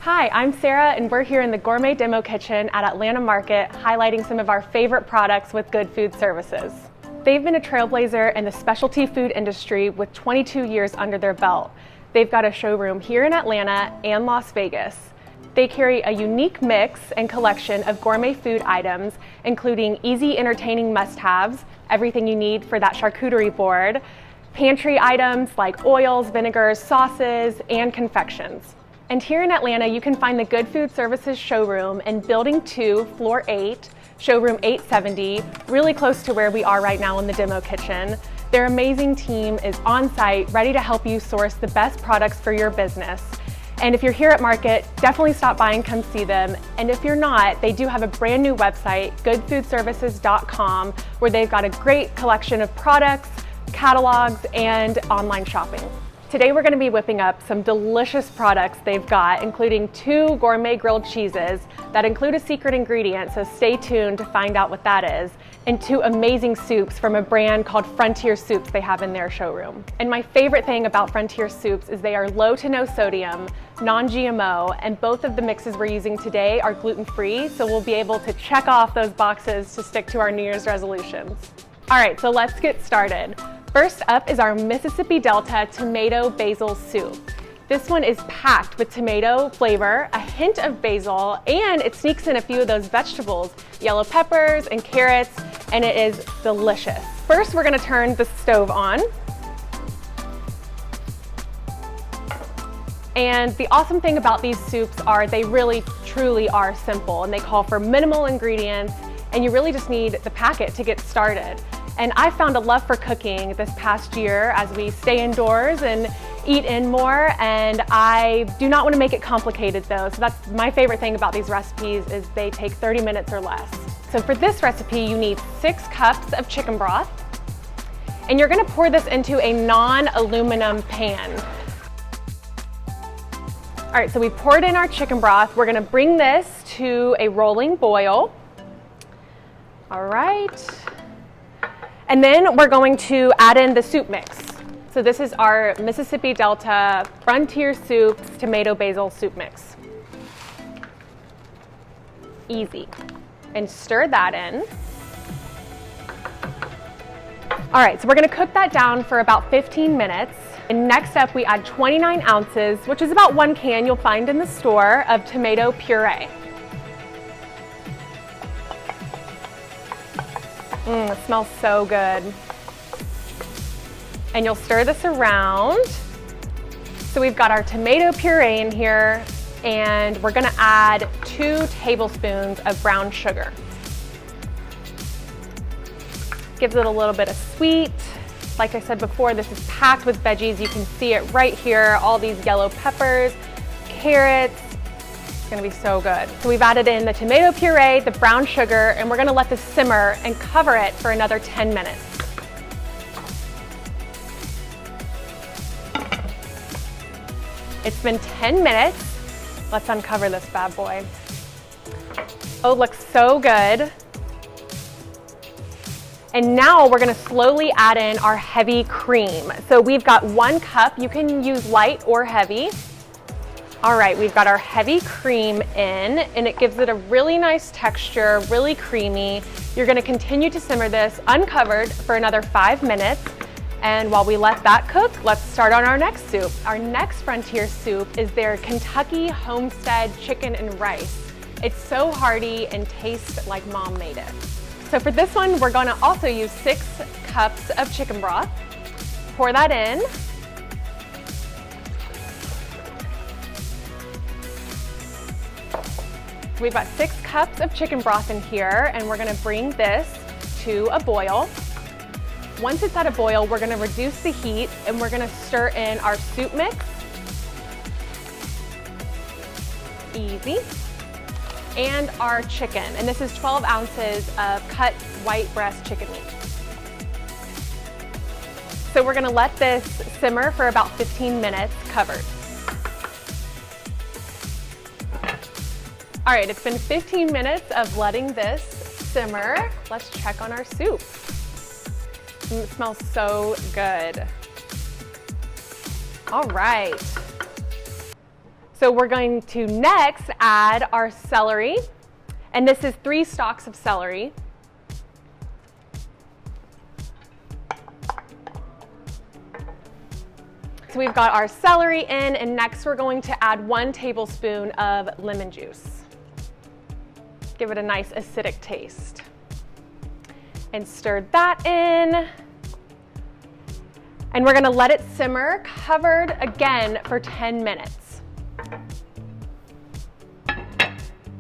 Hi, I'm Sarah, and we're here in the Gourmet Demo Kitchen at Atlanta Market, highlighting some of our favorite products with good food services. They've been a trailblazer in the specialty food industry with 22 years under their belt. They've got a showroom here in Atlanta and Las Vegas. They carry a unique mix and collection of gourmet food items, including easy, entertaining must-haves, everything you need for that charcuterie board, pantry items like oils, vinegars, sauces, and confections. And here in Atlanta, you can find the Good Food Services showroom in Building 2, Floor 8, Showroom 870, really close to where we are right now in the demo kitchen. Their amazing team is on site, ready to help you source the best products for your business. And if you're here at Market, definitely stop by and come see them. And if you're not, they do have a brand new website, goodfoodservices.com, where they've got a great collection of products, catalogs, and online shopping. Today we're going to be whipping up some delicious products they've got, including 2 gourmet grilled cheeses that include a secret ingredient, so stay tuned to find out what that is, and 2 amazing soups from a brand called Frontier Soups they have in their showroom. And my favorite thing about Frontier Soups is they are low to no sodium, non-GMO, and both of the mixes we're using today are gluten-free, so we'll be able to check off those boxes to stick to our New Year's resolutions. All right, so let's get started. First up is our Mississippi Delta Tomato Basil Soup. This one is packed with tomato flavor, a hint of basil, and it sneaks in a few of those vegetables, yellow peppers and carrots, and it is delicious. First, we're gonna turn the stove on. And the awesome thing about these soups are they really, truly are simple, and they call for minimal ingredients, and you really just need the packet to get started. And I found a love for cooking this past year as we stay indoors and eat in more, and I do not want to make it complicated though. So that's my favorite thing about these recipes is they take 30 minutes or less. So for this recipe, you need 6 cups of chicken broth, and you're gonna pour this into a non-aluminum pan. All right, so we poured in our chicken broth. We're gonna bring this to a rolling boil. All right. And then we're going to add in the soup mix. So this is our Mississippi Delta Frontier Soups Tomato Basil Soup Mix. Easy. And stir that in. All right, so we're gonna cook that down for about 15 minutes. And next up, we add 29 ounces, which is about 1 can you'll find in the store, of tomato puree. It smells so good. And you'll stir this around. So we've got our tomato puree in here, and we're gonna add 2 tablespoons of brown sugar. Gives it a little bit of sweet. Like I said before, this is packed with veggies. You can see it right here, all these yellow peppers, carrots. It's gonna be so good. So we've added in the tomato puree, the brown sugar, and we're gonna let this simmer and cover it for another 10 minutes. It's been 10 minutes. Let's uncover this bad boy. Oh, it looks so good. And now we're gonna slowly add in our heavy cream. So we've got 1 cup. You can use light or heavy. All right, we've got our heavy cream in, and it gives it a really nice texture, really creamy. You're gonna continue to simmer this uncovered for another 5 minutes. And while we let that cook, let's start on our next soup. Our next Frontier soup is their Kentucky Homestead chicken and rice. It's so hearty and tastes like mom made it. So for this one, we're gonna also use 6 cups of chicken broth. Pour that in. We've got 6 cups of chicken broth in here, and we're gonna bring this to a boil. Once it's at a boil, we're gonna reduce the heat, and we're gonna stir in our soup mix. Easy. And our chicken, and this is 12 ounces of cut white breast chicken meat. So we're gonna let this simmer for about 15 minutes covered. All right, it's been 15 minutes of letting this simmer. Let's check on our soup. It smells so good. All right. So we're going to next add our celery, and this is 3 stalks of celery. So we've got our celery in, and next we're going to add 1 tablespoon of lemon juice. Give it a nice acidic taste. And stir that in. And we're gonna let it simmer, covered again for 10 minutes.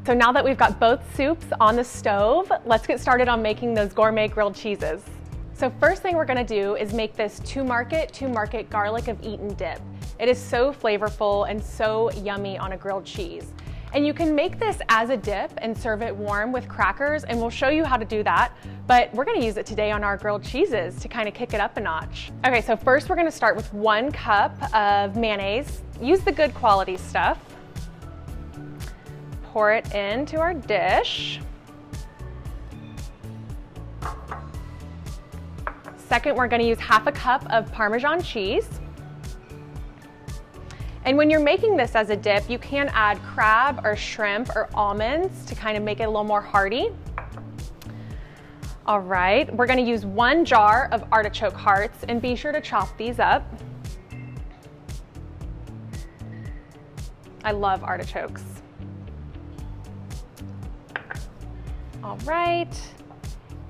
So now that we've got both soups on the stove, let's get started on making those gourmet grilled cheeses. So first thing we're gonna do is make this to market garlic of Eaton dip. It is so flavorful and so yummy on a grilled cheese. And you can make this as a dip and serve it warm with crackers, and we'll show you how to do that, but we're gonna use it today on our grilled cheeses to kind of kick it up a notch. Okay, so first we're gonna start with 1 cup of mayonnaise. Use the good quality stuff. Pour it into our dish. Second, we're gonna use half a cup of Parmesan cheese. And when you're making this as a dip, you can add crab or shrimp or almonds to kind of make it a little more hearty. All right, we're gonna use 1 jar of artichoke hearts, and be sure to chop these up. I love artichokes. All right.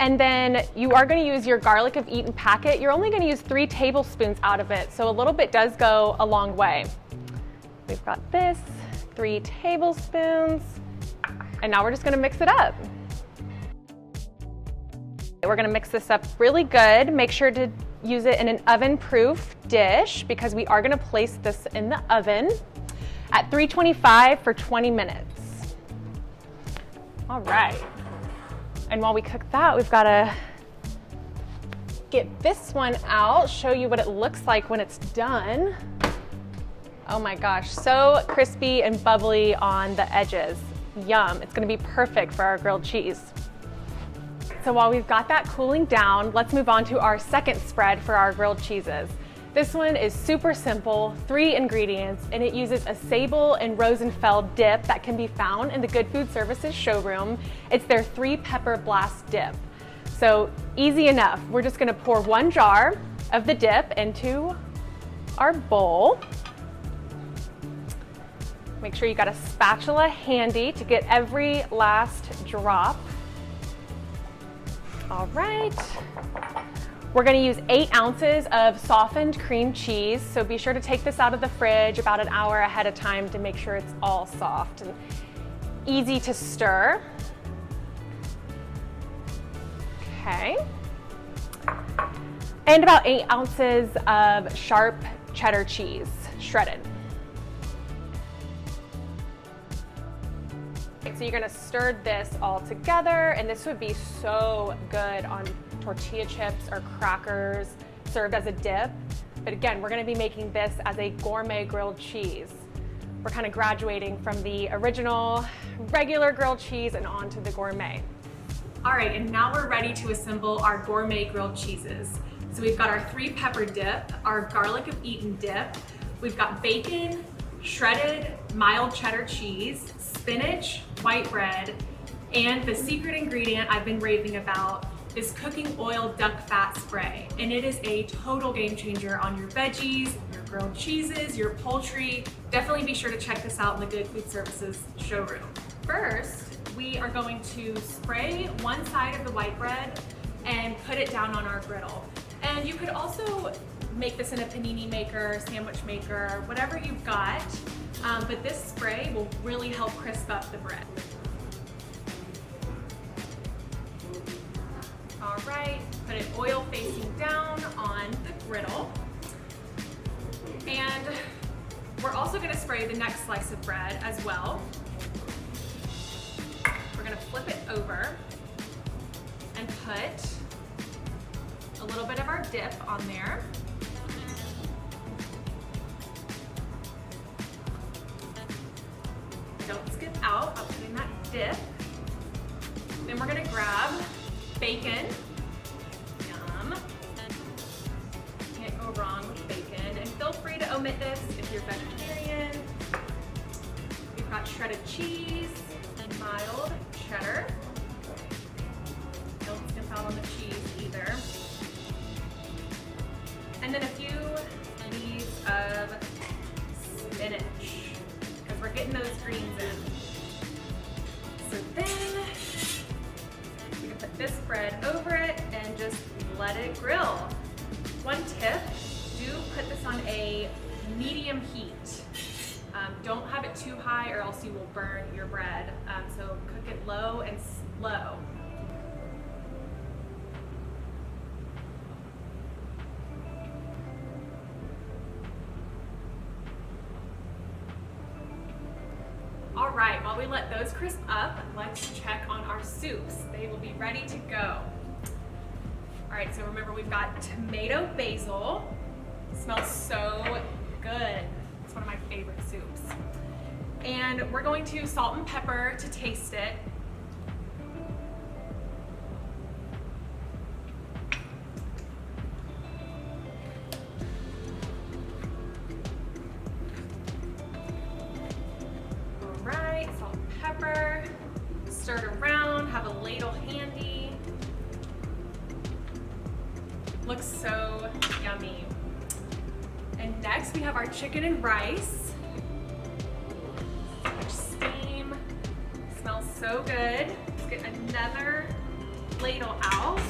And then you are going to use your garlic of Eaton packet. You're only going to use 3 tablespoons out of it, so a little bit does go a long way. We've got this, 3 tablespoons, and now we're just going to mix it up. We're going to mix this up really good. Make sure to use it in an oven-proof dish because we are going to place this in the oven at 325 for 20 minutes. All right. And while we cook that, we've got to get this one out, show you what it looks like when it's done. Oh my gosh, so crispy and bubbly on the edges. Yum, it's gonna be perfect for our grilled cheese. So while we've got that cooling down, let's move on to our second spread for our grilled cheeses. This one is super simple, 3 ingredients, and it uses a Sable and Rosenfeld dip that can be found in the Good Food Services showroom. It's their 3 pepper blast dip. So easy enough. We're just gonna pour 1 jar of the dip into our bowl. Make sure you got a spatula handy to get every last drop. All right. We're gonna use 8 ounces of softened cream cheese, so be sure to take this out of the fridge about an hour ahead of time to make sure it's all soft and easy to stir. Okay. And about 8 ounces of sharp cheddar cheese, shredded. So you're gonna stir this all together, and this would be so good on tortilla chips or crackers served as a dip. But again, we're gonna be making this as a gourmet grilled cheese. We're kind of graduating from the original regular grilled cheese and onto the gourmet. All right, and now we're ready to assemble our gourmet grilled cheeses. So we've got our 3 pepper dip, our garlic of Eaton dip, we've got bacon, shredded mild cheddar cheese, spinach, white bread, and the secret ingredient I've been raving about is cooking oil duck fat spray. And it is a total game changer on your veggies, your grilled cheeses, your poultry. Definitely be sure to check this out in the Good Food Services showroom. First, we are going to spray one side of the white bread and put it down on our griddle. And you could also make this in a panini maker, sandwich maker, whatever you've got. But this spray will really help crisp up the bread. All right, put it oil facing down on the griddle. And we're also gonna spray the next slice of bread as well. We're gonna flip it over and put a little bit of our dip on there. Don't skip out by putting that dip. Then we're gonna grab bacon. Yum. Can't go wrong with bacon. And feel free to omit this if you're vegetarian. shredded cheese, mild cheddar. Don't skip out on the cheese either. And then a few leaves of spinach, because we're getting those greens in. So then we can put this bread over it and just let it grill. One tip, do put this on a medium heat. Don't have it too high or else you will burn your bread. So cook it low and slow. All right, while we let those crisp up, let's check on our soups. They will be ready to go. All right, so remember we've got tomato basil. Smells so good. It's one of my favorite soups. And we're going to salt and pepper to taste it. All right, salt and pepper. Stir it around, have a ladle handy. Looks so yummy. And next we have our chicken and rice. Steam, smells so good. Let's get another ladle out.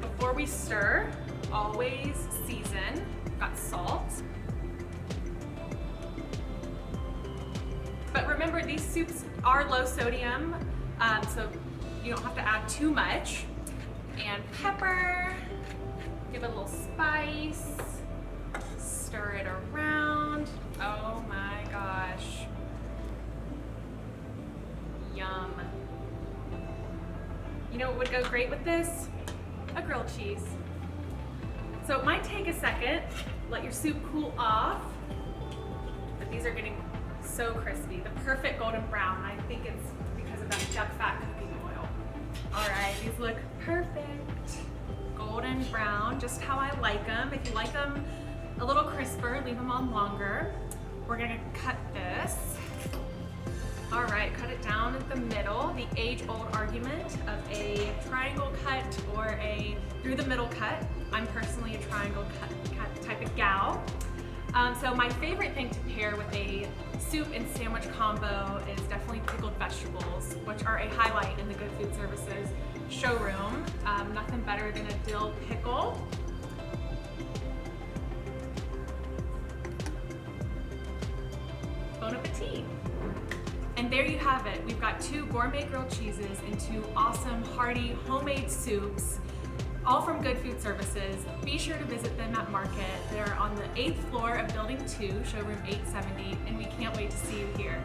Before we stir, always season. We've got salt. But remember, these soups are low sodium, so you don't have to add too much. And pepper, give it a little spice. Stir it around. Oh my gosh. Yum. You know what would go great with this? A grilled cheese. So it might take a second. Let your soup cool off. But these are getting so crispy. The perfect golden brown. I think it's because of that duck fat cooking oil. All right, these look perfect. Golden brown, just how I like them. If you like them a little crisper, leave them on longer. We're gonna cut this. All right, cut it down at the middle. The age-old argument of a triangle cut or a through the middle cut. I'm personally a triangle cut type of gal. So my favorite thing to pair with a soup and sandwich combo is definitely pickled vegetables, which are a highlight in the Good Food Services showroom. Nothing better than a dill pickle. Bon appetit. And there you have it. We've got 2 gourmet grilled cheeses and 2 awesome hearty homemade soups, all from Good Food Services. Be sure to visit them at Market. They're on the 8th floor of Building 2, showroom 870, and we can't wait to see you here.